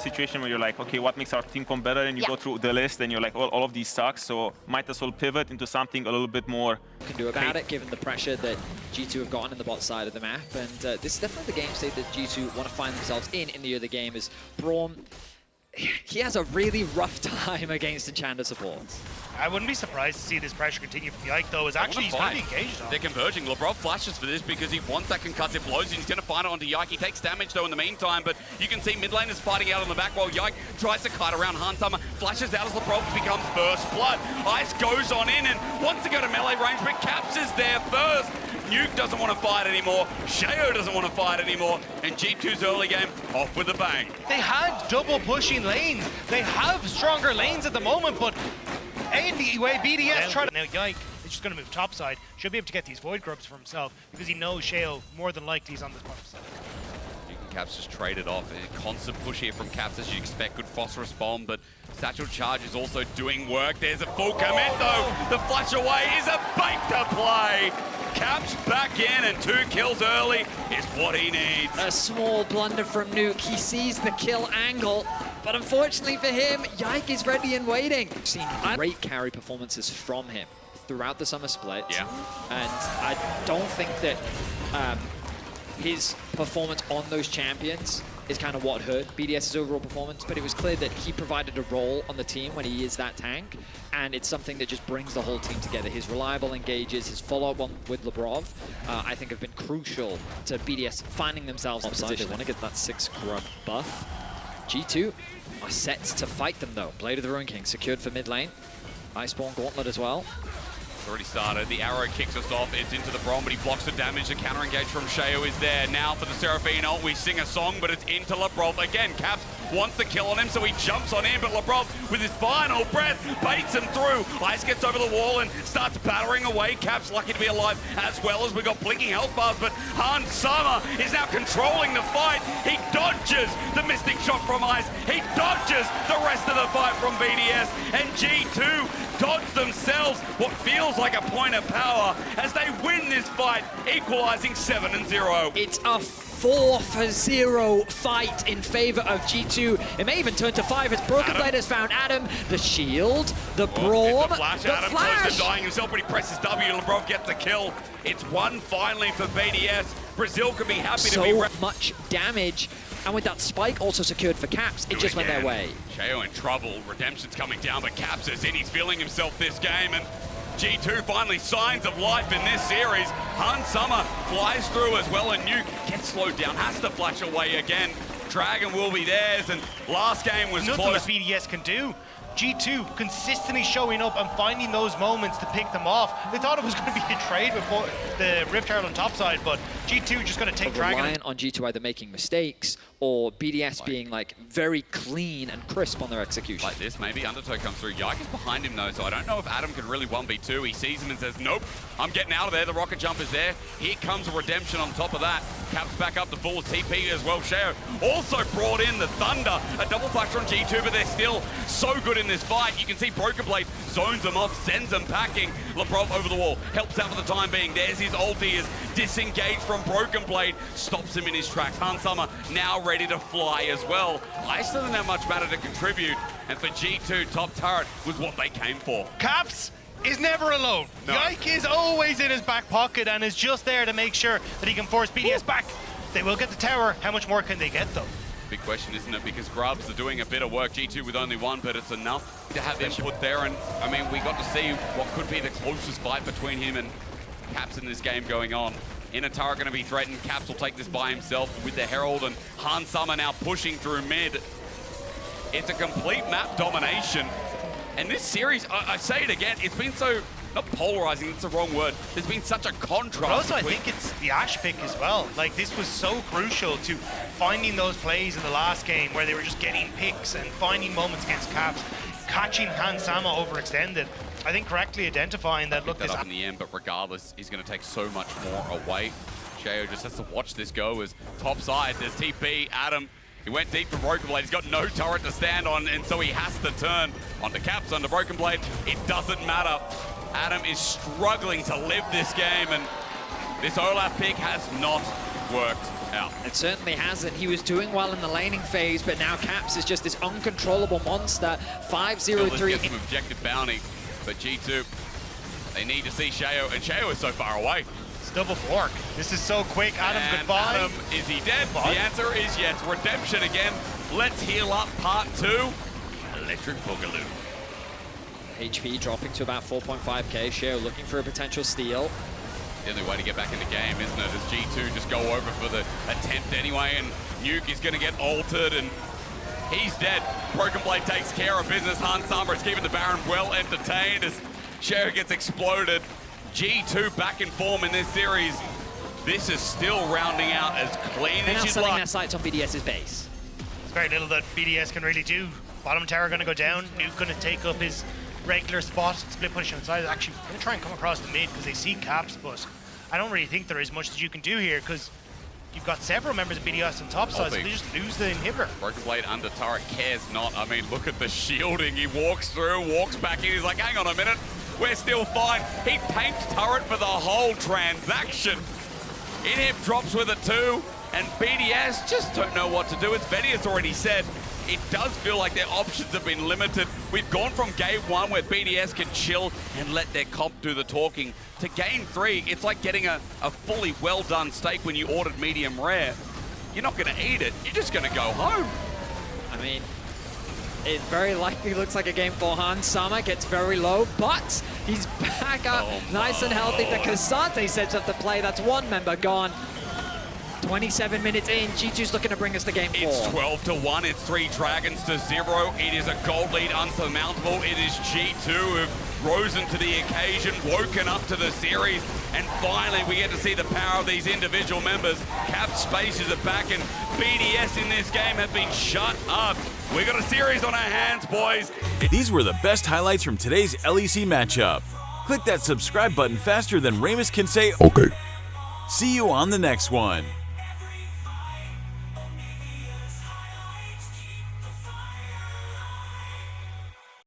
situation where you're like, okay, what makes our team come better? And you go through the list and you're like, well, all of these suck, so might as well pivot into something a little bit more. Can do about it, given the pressure that G2 have gotten in the bot side of the map. And this is definitely the game state that G2 want to find themselves in the other game. Is Braum, he has a really rough time against Enchanter supports. I wouldn't be surprised to see this pressure continue from Yike, though, as actually he's going to be engaged on. They're converging. LeBron flashes for this because he wants that concussive blows, and he's going to find it onto Yike. He takes damage, though, in the meantime, but you can see mid lane is fighting out on the back while Yike tries to kite around Hansama, flashes out as LeBron becomes first blood. Ice goes on in and wants to go to melee range, but Caps is there first. Nuke doesn't want to fight anymore. Sheo doesn't want to fight anymore. And G2's early game off with a bang. They had double pushing lanes. They have stronger lanes at the moment, but anyway, BDS tried to... Now Yike is just going to move topside. Should be able to get these Void Grubs for himself because he knows Sheo more than likely he's on this bottom side. Caps just traded off. A constant push here from Caps, as you'd expect. Good phosphorus bomb, but Satchel Charge is also doing work. There's a full commit, though. The flash away is a bait to play. Caps back in, and 2 kills early is what he needs. A small blunder from Nuke. He sees the kill angle, but unfortunately for him, Yike is ready and waiting. We've seen great carry performances from him throughout the summer split. Yeah. And I don't think that his performance on those champions is kind of what hurt BDS's overall performance, but it was clear that he provided a role on the team when he is that tank, and it's something that just brings the whole team together. His reliable engages, his follow-up on with Labrov, I think have been crucial to BDS finding themselves in position. They want to get that 6 grub buff. G2 are set to fight them though. Blade of the Ruin King secured for mid lane. Iceborne Gauntlet as well. It's already started. The arrow kicks us off. It's into the Braum, but he blocks the damage. The counter engage from Sheo is there. Now for the Seraphine ult, we sing a song, but it's into Labrov. Again, Caps wants the kill on him, so he jumps on in, but Labrov, with his final breath, baits him through. Ice gets over the wall and starts battering away. Caps lucky to be alive, as well as we got blinking health bars, but Hansama is now controlling the fight. He dodges the Mystic shot from Ice. He dodges the rest of the fight from BDS, and G2 dodge themselves what feels like a point of power as they win this fight, equalizing 7-0. It's a 4-0 fight in favor of G2. It may even turn to 5 as Broken Blade has found Adam, the shield, the Braum, the flash. Adam close to dying himself, but he presses W. Labrov gets the kill. It's 1 finally for BDS. Brazil could be happy to be... So much damage. And with that spike also secured for Caps, it just went their way. Sheo in trouble. Redemption's coming down, but Caps is in. He's feeling himself this game, and G2 finally signs of life in this series. Hansama flies through as well, and Nuke gets slowed down, has to flash away again. Dragon will be theirs, and last game was nothing close. that BDS can do. G2 consistently showing up and finding those moments to pick them off. They thought it was going to be a trade before the Rift Herald on top side, but G2 just going to take Dragon. Reliant on G2 either making mistakes or BDS being like very clean and crisp on their execution. Like this, maybe Undertow comes through. Yike is behind him though, so I don't know if Adam can really 1v2. He sees him and says, nope, I'm getting out of there. The rocket jump is there. Here comes a Redemption on top of that. Caps back up the full TP as well. Sheo also brought in the Thunder. A double flash on G2, but they're still so good in this fight. You can see Broken Blade zones them off, sends them packing. Labrov over the wall, helps out for the time being. There's his ulti, is disengaged from Broken Blade, stops him in his tracks. Hansama now ready to fly as well. Ice doesn't have much matter to contribute, and for G2, top turret was what they came for. Caps is never alone. No. Yike is always in his back pocket and is just there to make sure that he can force BDS back. They will get the tower. How much more can they get though? Big question, isn't it? Because Grubs are doing a bit of work. G2 with only 1, but it's enough to have input there. And I mean, we got to see what could be the closest fight between him and Caps in this game going on. Inner turret going to be threatened. Caps will take this by himself with the Herald, and Hansama now pushing through mid. It's a complete map domination. And this series, I say it again, it's been so, not polarizing, it's the wrong word. There's been such a contrast. But also, I think it's the Ashe pick as well. Like, this was so crucial to finding those plays in the last game where they were just getting picks and finding moments against Caps, catching Hansama overextended. I think correctly identifying that, look, this up in the end, but regardless, he's going to take so much more away. Sheo just has to watch this go as top side. There's TP, Adam. He went deep for Broken Blade. He's got no turret to stand on, and so he has to turn onto Caps, onto Broken Blade. It doesn't matter. Adam is struggling to live this game, and this Olaf pick has not worked out. It certainly hasn't. He was doing well in the laning phase, but now Caps is just this uncontrollable monster. 5-0-3. Get some objective bounty, but G2, they need to see Sheo, and Sheo is so far away. It's double fork. This is so quick. Adam, And goodbye. Adam, is he dead? The answer is yes. Redemption again. Let's heal up part 2. Electric Boogaloo. HP dropping to about 4.5k. Sheo looking for a potential steal. The only way to get back in the game, isn't it? As G2 just go over for the attempt anyway, and Nuke is going to get altered, and he's dead. Broken Blade takes care of business. Hans Sama is keeping the Baron well entertained as Sheo gets exploded. G2 back in form in this series. This is still rounding out as clean They're now as you'd setting like. their sights on BDS's base. There's very little that BDS can really do. Bottom tower going to go down. Nuke going to take up his regular spot. Split push on the side. Actually, going to try and come across the mid because they see Caps, but I don't really think there is much that you can do here because you've got several members of BDS on top side, so they just lose the inhibitor. Broken Blade under turret, cares not. I mean, look at the shielding. He walks through, walks back in. He's like, hang on a minute, we're still fine. He paints turret for the whole transaction. Inhib drops with it too, and BDS just don't know what to do. As Betty has already said, it does feel like their options have been limited. We've gone from game 1 where BDS can chill and let their comp do the talking to game 3. It's like getting a fully well done steak when you ordered medium rare. You're not gonna eat it, you're just gonna go home. I mean, it very likely looks like a game for Hans Sama. Gets very low, but he's back up nice and healthy. The Kasate sets up the play. That's one member gone. 27 minutes in, G2's looking to bring us to game 4. It's 12-1, it's 3 dragons to 0. It is a gold lead unsurmountable. It is G2 who've risen to the occasion, woken up to the series, and finally we get to see the power of these individual members. Cap spaces are back, and BDS in this game have been shut up. We got a series on our hands, boys. These were the best highlights from today's LEC matchup. Click that subscribe button faster than Ramus can say okay. See you on the next one.